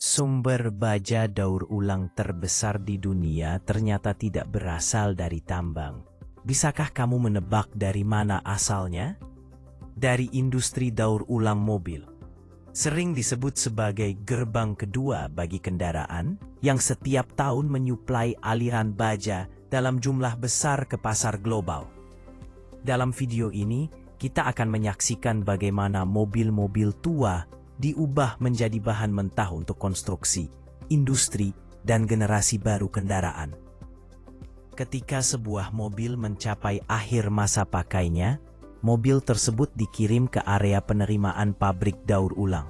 Sumber baja daur ulang terbesar di dunia ternyata tidak berasal dari tambang. Bisakah kamu menebak dari mana asalnya? Dari industri daur ulang mobil. Sering disebut sebagai gerbang kedua bagi kendaraan yang setiap tahun menyuplai aliran baja dalam jumlah besar ke pasar global. Dalam video ini, kita akan menyaksikan bagaimana mobil-mobil tua diubah menjadi bahan mentah untuk konstruksi, industri, dan generasi baru kendaraan. Ketika sebuah mobil mencapai akhir masa pakainya, mobil tersebut dikirim ke area penerimaan pabrik daur ulang.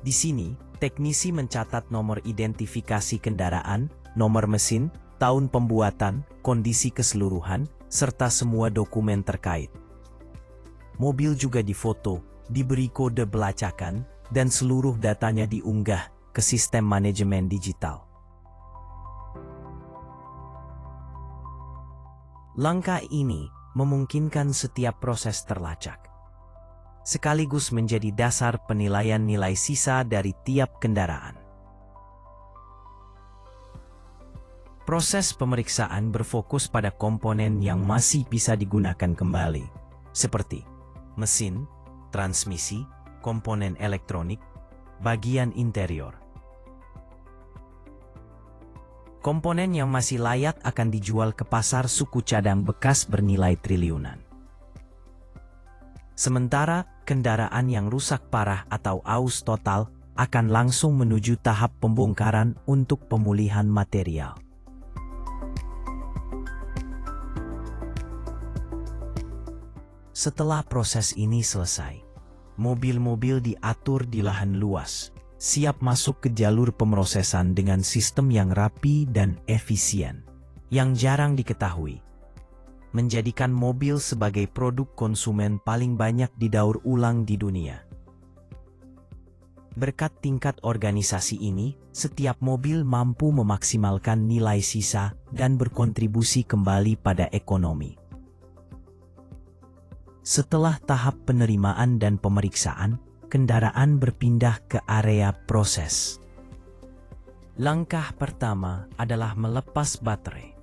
Di sini, teknisi mencatat nomor identifikasi kendaraan, nomor mesin, tahun pembuatan, kondisi keseluruhan, serta semua dokumen terkait. Mobil juga difoto, diberi kode pelacakan, dan seluruh datanya diunggah ke sistem manajemen digital. Langkah ini memungkinkan setiap proses terlacak, sekaligus menjadi dasar penilaian nilai sisa dari tiap kendaraan. Proses pemeriksaan berfokus pada komponen yang masih bisa digunakan kembali, seperti mesin, transmisi, komponen elektronik, bagian interior. Komponen yang masih layak akan dijual ke pasar suku cadang bekas bernilai triliunan. Sementara, kendaraan yang rusak parah atau aus total akan langsung menuju tahap pembongkaran untuk pemulihan material. Setelah proses ini selesai, mobil-mobil diatur di lahan luas, siap masuk ke jalur pemrosesan dengan sistem yang rapi dan efisien, yang jarang diketahui, menjadikan mobil sebagai produk konsumen paling banyak didaur ulang di dunia. Berkat tingkat organisasi ini, setiap mobil mampu memaksimalkan nilai sisa dan berkontribusi kembali pada ekonomi. Setelah tahap penerimaan dan pemeriksaan, kendaraan berpindah ke area proses. Langkah pertama adalah melepas baterai,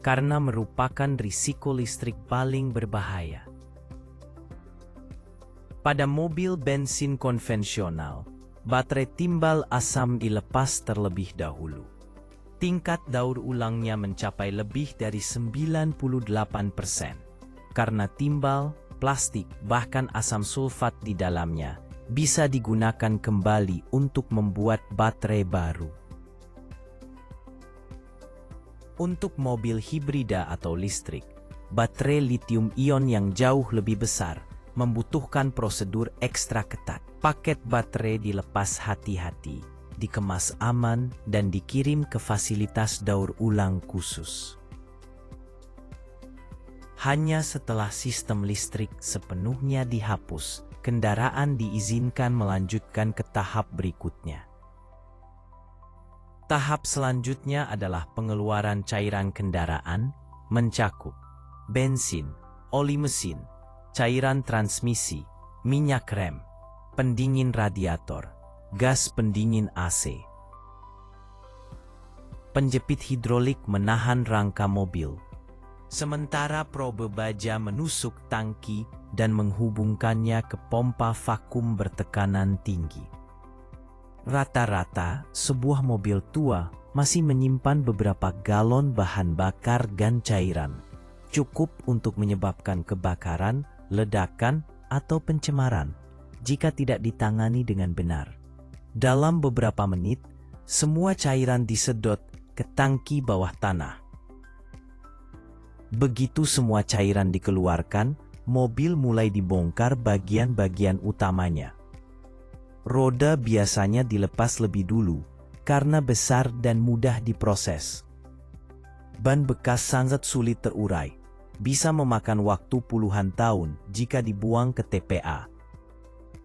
karena merupakan risiko listrik paling berbahaya. Pada mobil bensin konvensional, baterai timbal asam dilepas terlebih dahulu. Tingkat daur ulangnya mencapai lebih dari 98%, karena timbal, plastik, bahkan asam sulfat di dalamnya bisa digunakan kembali untuk membuat baterai baru. Untuk mobil hibrida atau listrik, baterai lithium-ion yang jauh lebih besar membutuhkan prosedur ekstra ketat. Paket baterai dilepas hati-hati, dikemas aman, dan dikirim ke fasilitas daur ulang khusus. Hanya setelah sistem listrik sepenuhnya dihapus, kendaraan diizinkan melanjutkan ke tahap berikutnya. Tahap selanjutnya adalah pengeluaran cairan kendaraan, mencakup bensin, oli mesin, cairan transmisi, minyak rem, pendingin radiator, gas pendingin AC. Penjepit hidrolik menahan rangka mobil, sementara probe baja menusuk tangki dan menghubungkannya ke pompa vakum bertekanan tinggi. Rata-rata, sebuah mobil tua masih menyimpan beberapa galon bahan bakar dan cairan, cukup untuk menyebabkan kebakaran, ledakan, atau pencemaran jika tidak ditangani dengan benar. Dalam beberapa menit, semua cairan disedot ke tangki bawah tanah. Begitu semua cairan dikeluarkan, mobil mulai dibongkar bagian-bagian utamanya. Roda biasanya dilepas lebih dulu karena besar dan mudah diproses. Ban bekas sangat sulit terurai, bisa memakan waktu puluhan tahun jika dibuang ke TPA.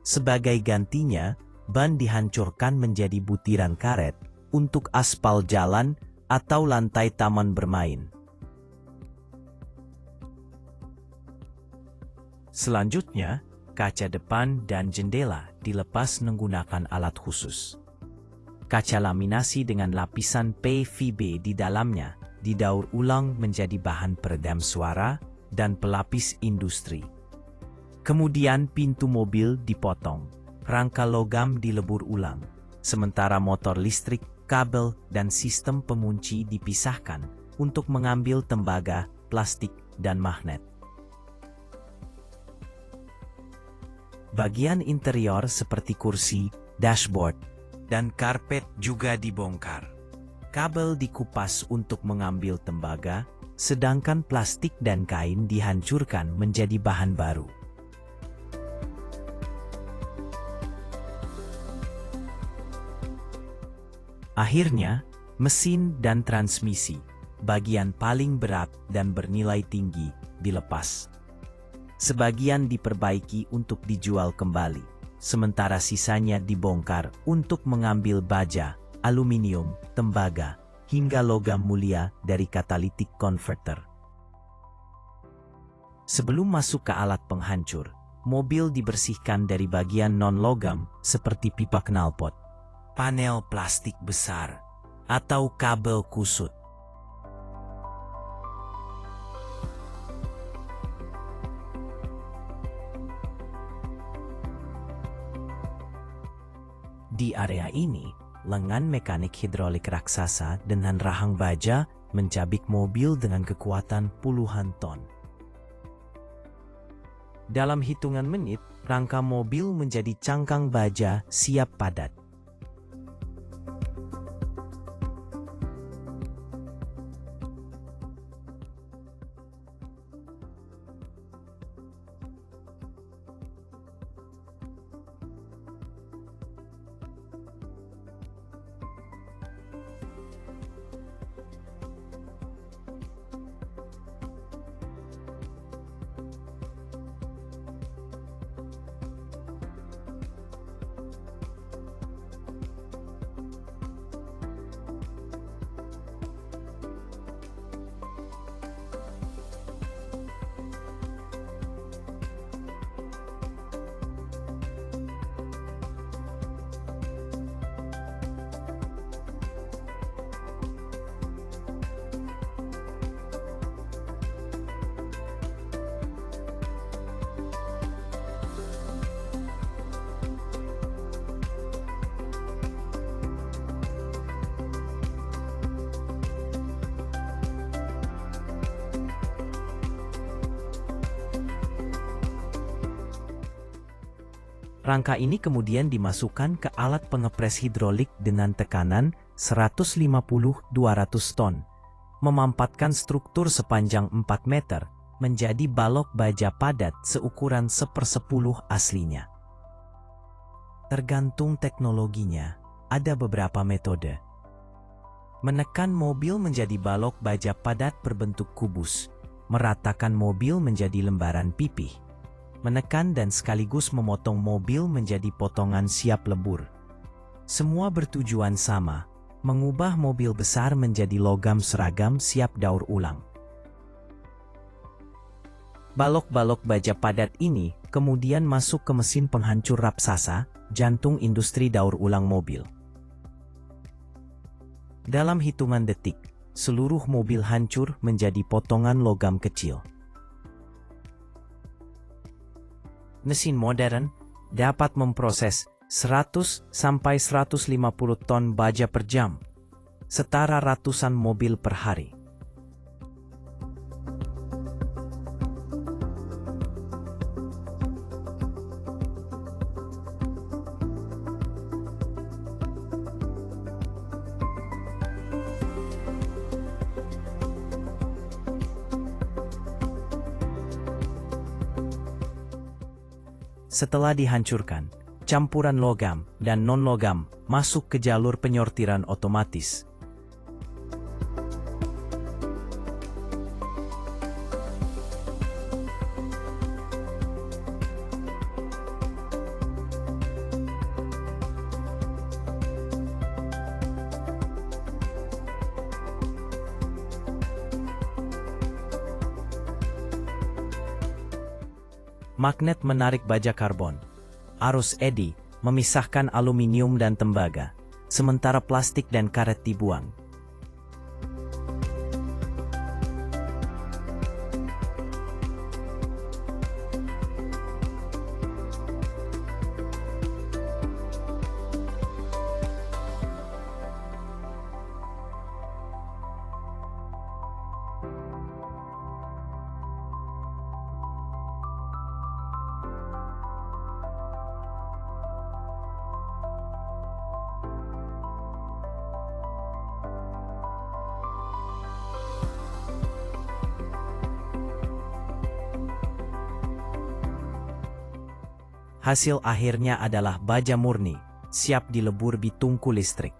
Sebagai gantinya, ban dihancurkan menjadi butiran karet untuk aspal jalan atau lantai taman bermain. Selanjutnya, kaca depan dan jendela dilepas menggunakan alat khusus. Kaca laminasi dengan lapisan PVB di dalamnya didaur ulang menjadi bahan peredam suara dan pelapis industri. Kemudian pintu mobil dipotong, rangka logam dilebur ulang, sementara motor listrik, kabel, dan sistem pengunci dipisahkan untuk mengambil tembaga, plastik, dan magnet. Bagian interior seperti kursi, dashboard, dan karpet juga dibongkar. Kabel dikupas untuk mengambil tembaga, sedangkan plastik dan kain dihancurkan menjadi bahan baru. Akhirnya, mesin dan transmisi, bagian paling berat dan bernilai tinggi, dilepas. Sebagian diperbaiki untuk dijual kembali, sementara sisanya dibongkar untuk mengambil baja, aluminium, tembaga, hingga logam mulia dari catalytic converter. Sebelum masuk ke alat penghancur, mobil dibersihkan dari bagian non-logam seperti pipa knalpot, panel plastik besar, atau kabel kusut. Di area ini, lengan mekanik hidrolik raksasa dengan rahang baja mencabik mobil dengan kekuatan puluhan ton. Dalam hitungan menit, rangka mobil menjadi cangkang baja siap padat. Rangka ini kemudian dimasukkan ke alat pengepres hidrolik dengan tekanan 150-200 ton, memampatkan struktur sepanjang 4 meter menjadi balok baja padat seukuran 1/10 aslinya. Tergantung teknologinya, ada beberapa metode. Menekan mobil menjadi balok baja padat berbentuk kubus, meratakan mobil menjadi lembaran pipih, menekan dan sekaligus memotong mobil menjadi potongan siap lebur. Semua bertujuan sama, mengubah mobil besar menjadi logam seragam siap daur ulang. Balok-balok baja padat ini kemudian masuk ke mesin penghancur raksasa, jantung industri daur ulang mobil. Dalam hitungan detik, seluruh mobil hancur menjadi potongan logam kecil. Mesin modern dapat memproses 100-150 ton baja per jam, setara ratusan mobil per hari. Setelah dihancurkan, campuran logam dan non-logam masuk ke jalur penyortiran otomatis. Magnet menarik baja karbon. Arus eddy memisahkan aluminium dan tembaga, sementara plastik dan karet dibuang. Hasil akhirnya adalah baja murni, siap dilebur di tungku listrik.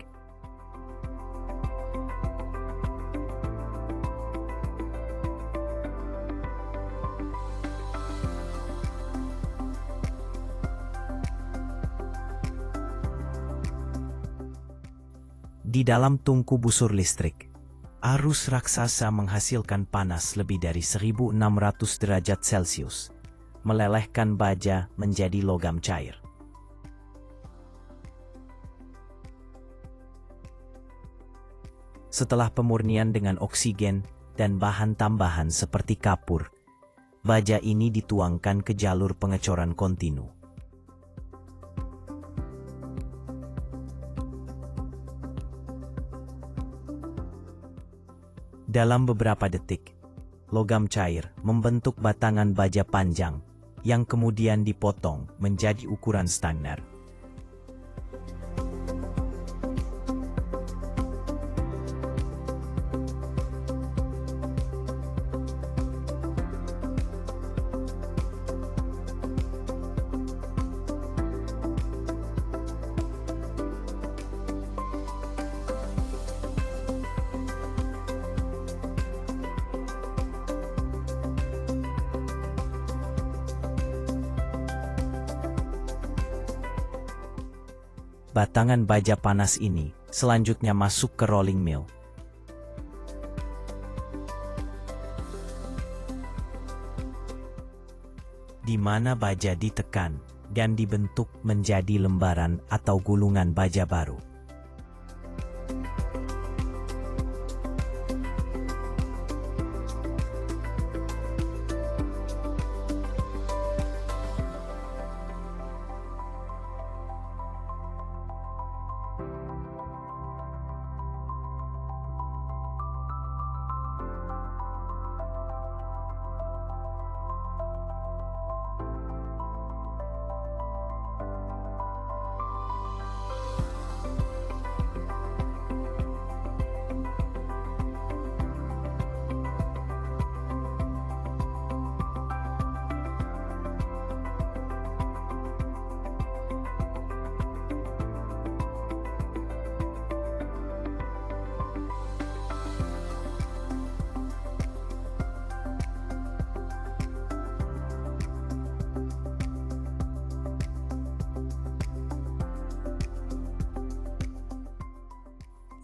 Di dalam tungku busur listrik, arus raksasa menghasilkan panas lebih dari 1600 derajat Celcius, melelehkan baja menjadi logam cair. Setelah pemurnian dengan oksigen dan bahan tambahan seperti kapur, baja ini dituangkan ke jalur pengecoran kontinu. Dalam beberapa detik, logam cair membentuk batangan baja panjang yang kemudian dipotong menjadi ukuran standar. Batangan baja panas ini selanjutnya masuk ke rolling mill. Di mana baja ditekan dan dibentuk menjadi lembaran atau gulungan baja baru.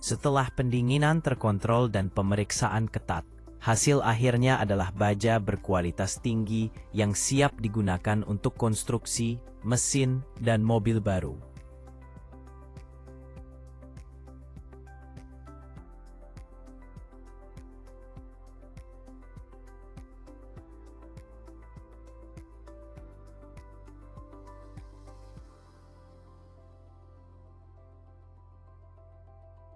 Setelah pendinginan terkontrol dan pemeriksaan ketat, hasil akhirnya adalah baja berkualitas tinggi yang siap digunakan untuk konstruksi, mesin, dan mobil baru.